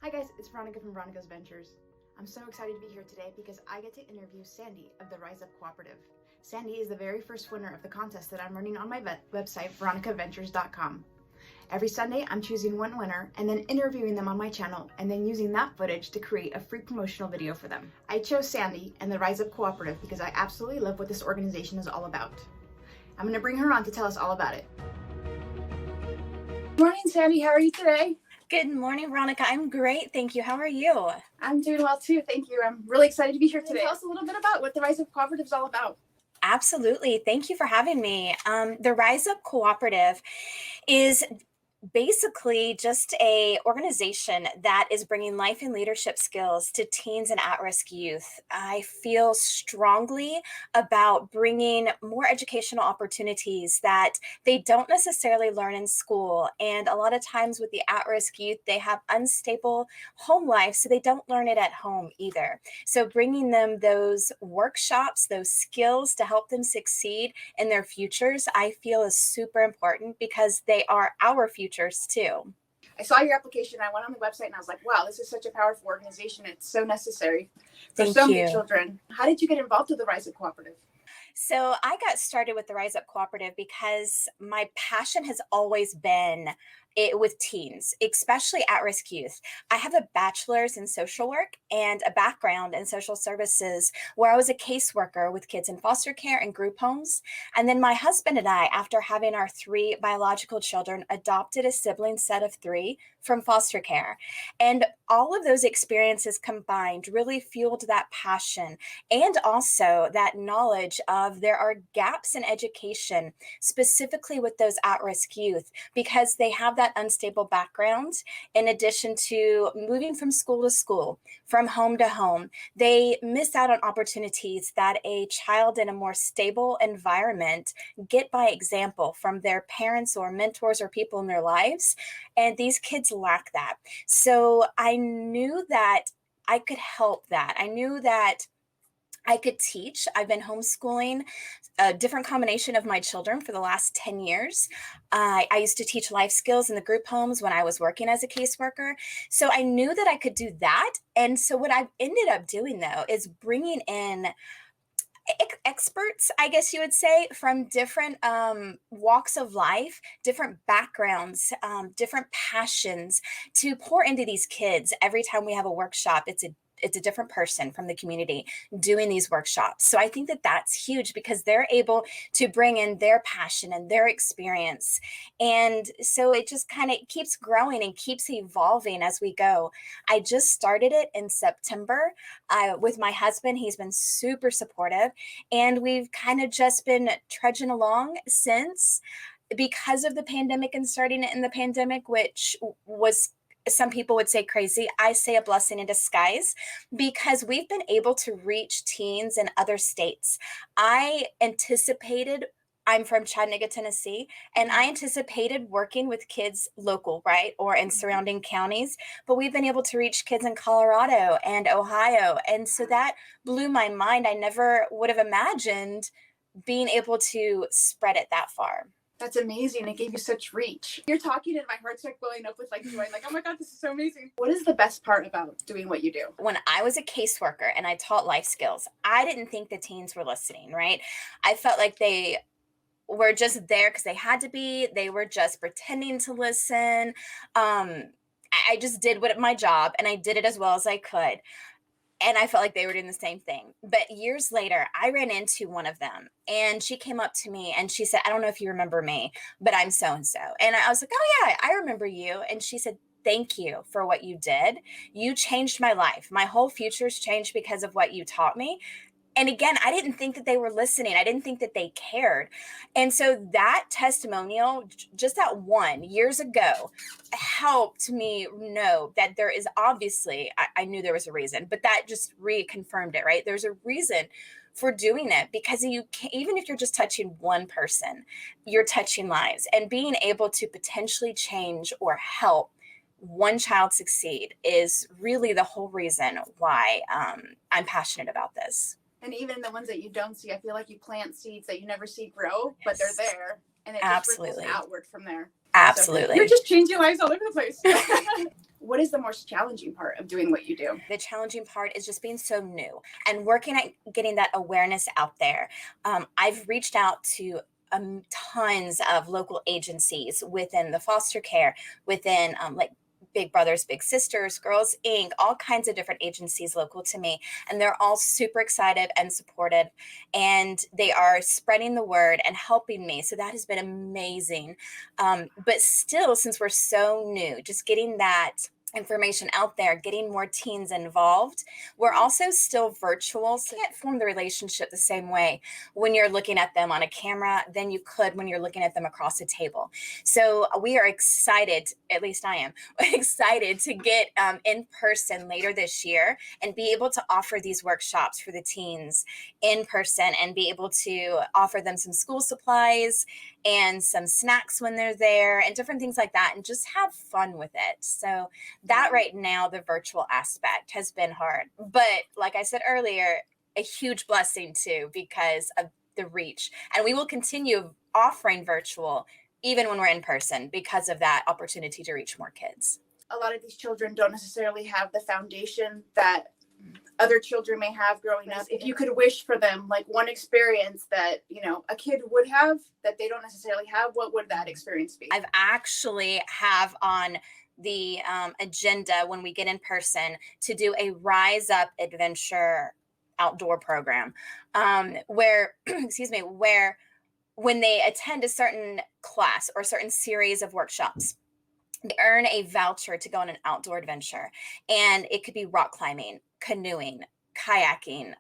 Hi guys, it's Veronica from Veronica's Ventures. I'm so excited to be here today because I get to interview Sandy of the Rise Up Cooperative. Sandy is the very first winner of the contest that I'm running on my website, veronicaventures.com. Every Sunday, I'm choosing one winner and then interviewing them on my channel and then using that footage to create a free promotional video for them. I chose Sandy and the Rise Up Cooperative because I absolutely love what this organization is all about. I'm going to bring her on to tell us all about it. Good morning, Sandy. How are you today? Good morning, Veronica. I'm great. Thank you. How are you? I'm doing well too. Thank you. I'm really excited to be here today. Tell us a little bit about what the Rise Up Cooperative is all about. Absolutely. Thank you for having me. The Rise Up Cooperative is basically just a organization that is bringing life and leadership skills to teens and at-risk youth. I feel strongly about bringing more educational opportunities that they don't necessarily learn in school. And a lot of times with the at-risk youth, they have unstable home life, so they don't learn it at home either. So bringing them those workshops, those skills to help them succeed in their futures, I feel is super important because they are our futures too. I saw your application. I went on the website and I was like, wow, this is such a powerful organization. It's so necessary for so many children. How did you get involved with the Rise Up Cooperative? So I got started with the Rise Up Cooperative because my passion has always been with teens, especially at-risk youth. I have a bachelor's in social work and a background in social services where I was a caseworker with kids in foster care and group homes. And then my husband and I, after having our 3 biological children, adopted a sibling set of 3 from foster care. And all of those experiences combined really fueled that passion and also that knowledge of there are gaps in education, specifically with those at-risk youth, because they have that unstable background. In addition to moving from school to school, from home to home, they miss out on opportunities that a child in a more stable environment get by example from their parents or mentors or people in their lives. And these kids lack that. So I knew that I could help that. I knew that I could teach. I've been homeschooling a different combination of my children for the last 10 years. I used to teach life skills in the group homes when I was working as a caseworker. So I knew that I could do that. And so what I've ended up doing, though, is bringing in experts, I guess you would say, from different walks of life, different backgrounds, different passions to pour into these kids. Every time we have a workshop, it's a different person from the community doing these workshops. So I think that that's huge because they're able to bring in their passion and their experience. And so it just kind of keeps growing and keeps evolving as we go. I just started it in September with my husband. He's been super supportive and we've kind of just been trudging along since, because of the pandemic and starting it in the pandemic, which was, some people would say crazy. I say a blessing in disguise because we've been able to reach teens in other states. I'm from Chattanooga, Tennessee, and I anticipated working with kids local, right, or in surrounding counties, but we've been able to reach kids in Colorado and Ohio. And so that blew my mind. I never would have imagined being able to spread it that far. That's amazing. It gave you such reach. You're talking and my heart's like blowing up with like joy. Like, oh my God, this is so amazing. What is the best part about doing what you do? When I was a caseworker and I taught life skills, I didn't think the teens were listening, right? I felt like they were just there because they had to be. They were just pretending to listen. I just did my job and I did it as well as I could. And I felt like they were doing the same thing. But years later, I ran into one of them and she came up to me and she said, I don't know if you remember me, but I'm so-and-so. And I was like, oh yeah, I remember you. And she said, thank you for what you did. You changed my life. My whole future's changed because of what you taught me. And again, I didn't think that they were listening. I didn't think that they cared. And so that testimonial, just that one years ago, helped me know that there is obviously, I knew there was a reason, but that just reconfirmed it, right? There's a reason for doing it because you can, even if you're just touching one person, you're touching lives, and being able to potentially change or help one child succeed is really the whole reason why I'm passionate about this. And even the ones that you don't see, I feel like you plant seeds that you never see grow, but they're there. And it just ripples outward from there. Absolutely. So you're just changing lives all over the place. What is the most challenging part of doing what you do? The challenging part is just being so new and working at getting that awareness out there. I've reached out to tons of local agencies within the foster care, within like Big Brothers, Big Sisters, Girls Inc., all kinds of different agencies local to me. And they're all super excited and supportive. And they are spreading the word and helping me. So that has been amazing. But still, since we're so new, just getting that information out there, getting more teens involved. We're also still virtual, so you can't form the relationship the same way when you're looking at them on a camera than you could when you're looking at them across a table. So we are excited, at least I am, excited to get in person later this year and be able to offer these workshops for the teens in person and be able to offer them some school supplies and some snacks when they're there and different things like that, and just have fun with it. So that right now, the virtual aspect has been hard. But like I said earlier, a huge blessing too, because of the reach. And we will continue offering virtual even when we're in person because of that opportunity to reach more kids. A lot of these children don't necessarily have the foundation that other children may have growing up. If you could wish for them like one experience that, you know, a kid would have that they don't necessarily have, what would that experience be? I've actually have on the agenda when we get in person to do a Rise Up adventure outdoor program where, excuse me, where when they attend a certain class or a certain series of workshops, they earn a voucher to go on an outdoor adventure. And it could be rock climbing, canoeing, kayaking,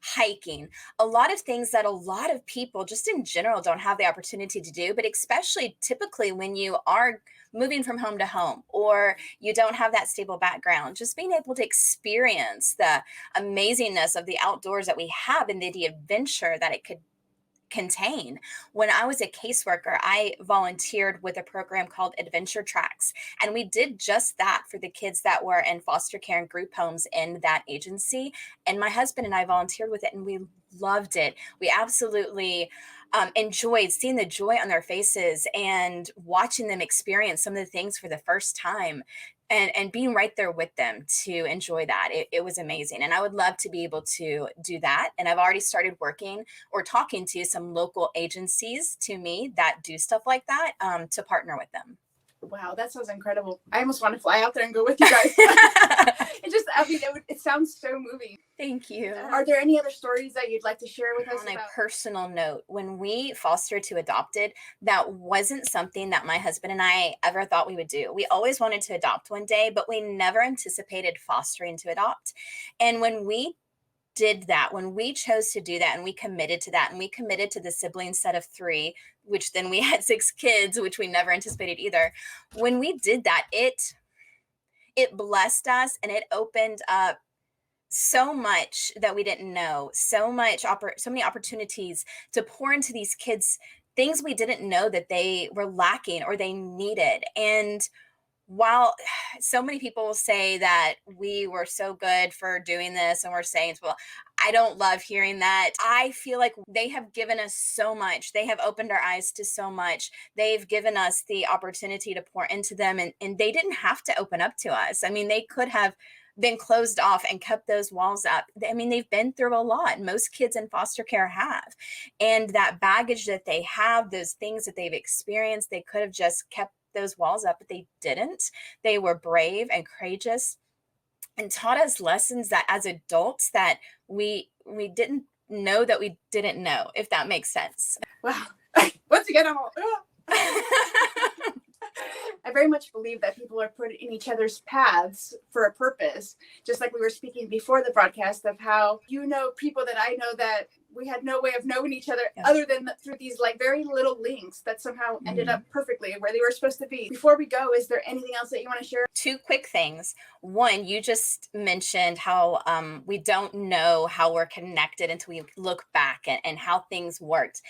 hiking, a lot of things that a lot of people just in general don't have the opportunity to do, but especially typically when you are moving from home to home or you don't have that stable background, just being able to experience the amazingness of the outdoors that we have and the adventure that it could contain. When I was a caseworker, I volunteered with a program called Adventure Tracks, and we did just that for the kids that were in foster care and group homes in that agency. And my husband and I volunteered with it, and we loved it. We absolutely enjoyed seeing the joy on their faces and watching them experience some of the things for the first time. And being right there with them to enjoy that. It was amazing. And I would love to be able to do that. And I've already started working or talking to some local agencies to me that do stuff like that to partner with them. Wow, that sounds incredible. I almost want to fly out there and go with you guys. It sounds so moving. Thank you. Are there any other stories that you'd like to share with us? On a personal note, when we fostered to adopted, that wasn't something that my husband and I ever thought we would do. We always wanted to adopt one day, but we never anticipated fostering to adopt. And when we did that, when we chose to do that and we committed to that and we committed to the sibling set of 3, which then we had 6 kids, which we never anticipated either. When we did that, it blessed us and it opened up so much that we didn't know, so many opportunities to pour into these kids, things we didn't know that they were lacking or they needed. And while so many people say that we were so good for doing this and we're saying, well, I don't love hearing that. I feel like they have given us so much. They have opened our eyes to so much. They've given us the opportunity to pour into them, and they didn't have to open up to us. I mean, they could have been closed off and kept those walls up. I mean, they've been through a lot. Most kids in foster care have. And that baggage that they have, those things that they've experienced, they could have just kept those walls up, but they didn't. They were brave and courageous and taught us lessons that as adults that we didn't know that we didn't know, if that makes sense. Wow. Once again, I'm all, I very much believe that people are put in each other's paths for a purpose. Just like we were speaking before the broadcast of how, you know, people that I know that we had no way of knowing each other other than through these like very little links that somehow ended up perfectly where they were supposed to be. Before we go, is there anything else that you want to share? 2 quick things. One, you just mentioned how we don't know how we're connected until we look back and how things worked.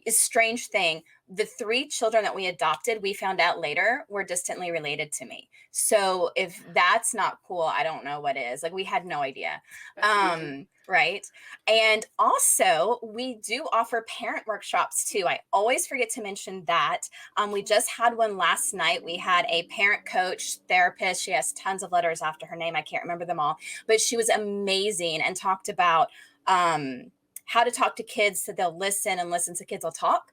a strange thing. The 3 children that we adopted, we found out later, were distantly related to me. So if that's not cool, I don't know what is. Like, we had no idea. Right. And also, we do offer parent workshops too. I always forget to mention that. We just had one last night. We had a parent coach, therapist. She has tons of letters after her name. I can't remember them all, but she was amazing and talked about how to talk to kids so they'll listen, and listen to kids will talk.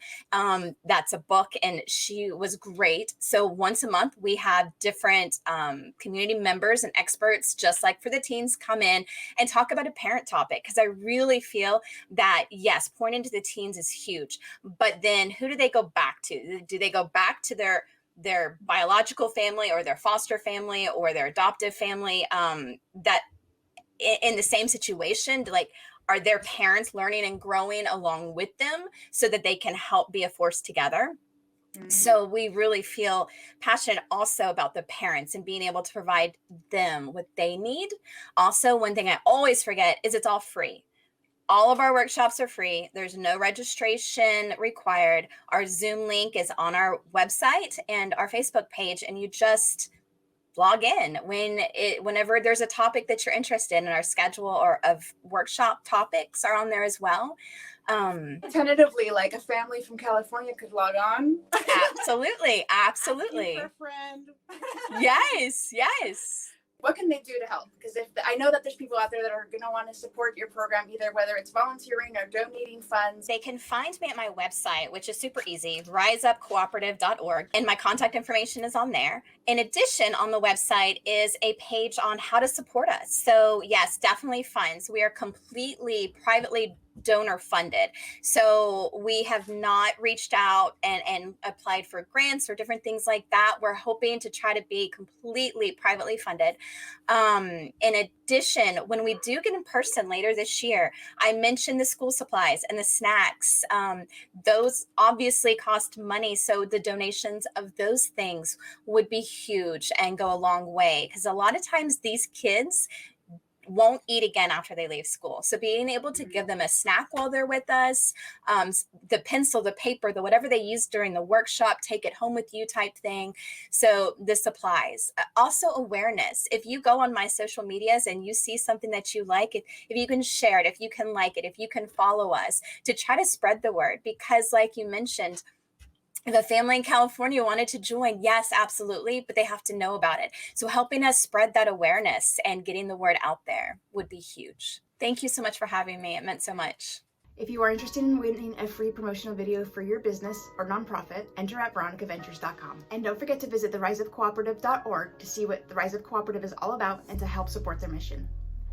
That's a book, and she was great. So once a month, we have different community members and experts, just like for the teens, come in and talk about a parent topic. Because I really feel that, yes, pointing to the teens is huge, but then who do they go back to? Do they go back to their biological family or their foster family or their adoptive family that in the same situation? Like, are their parents learning and growing along with them so that they can help be a force together? So we really feel passionate also about the parents and being able to provide them what they need. Also, one thing I always forget is it's all free. All of our workshops are free. There's no registration required. Our Zoom link is on our website and our Facebook page, and you just log in whenever there's a topic that you're interested in. Our schedule or of workshop topics are on there as well. Tentatively, like a family from California could log on. Absolutely. Asking for a friend. Yes. What can they do to help? Because I know that there's people out there that are going to want to support your program, either whether it's volunteering or donating funds. They can find me at my website, which is super easy, riseupcooperative.org, and my contact information is on there. In addition, on the website is a page on how to support us. So yes, definitely funds. We are completely privately donor funded. So we have not reached out and applied for grants or different things like that. We're hoping to try to be completely privately funded. In addition, when we do get in person later this year, I mentioned the school supplies and the snacks. Those obviously cost money. So the donations of those things would be huge and go a long way, because a lot of times these kids won't eat again after they leave school. So being able to give them a snack while they're with us, the pencil, the paper, the whatever they use during the workshop, take it home with you type thing. So the supplies. Also awareness. If you go on my social medias and you see something that you like, if you can share it, if you can like it, if you can follow us, to try to spread the word. Because like you mentioned, if a family in California wanted to join, yes, absolutely, but they have to know about it. So helping us spread that awareness and getting the word out there would be huge. Thank you so much for having me. It meant so much. If you are interested in winning a free promotional video for your business or nonprofit, enter at veronicaventures.com. And don't forget to visit the riseupcooperative.org to see what the Rise Up Cooperative is all about and to help support their mission.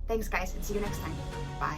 Thanks, guys, and see you next time. Bye.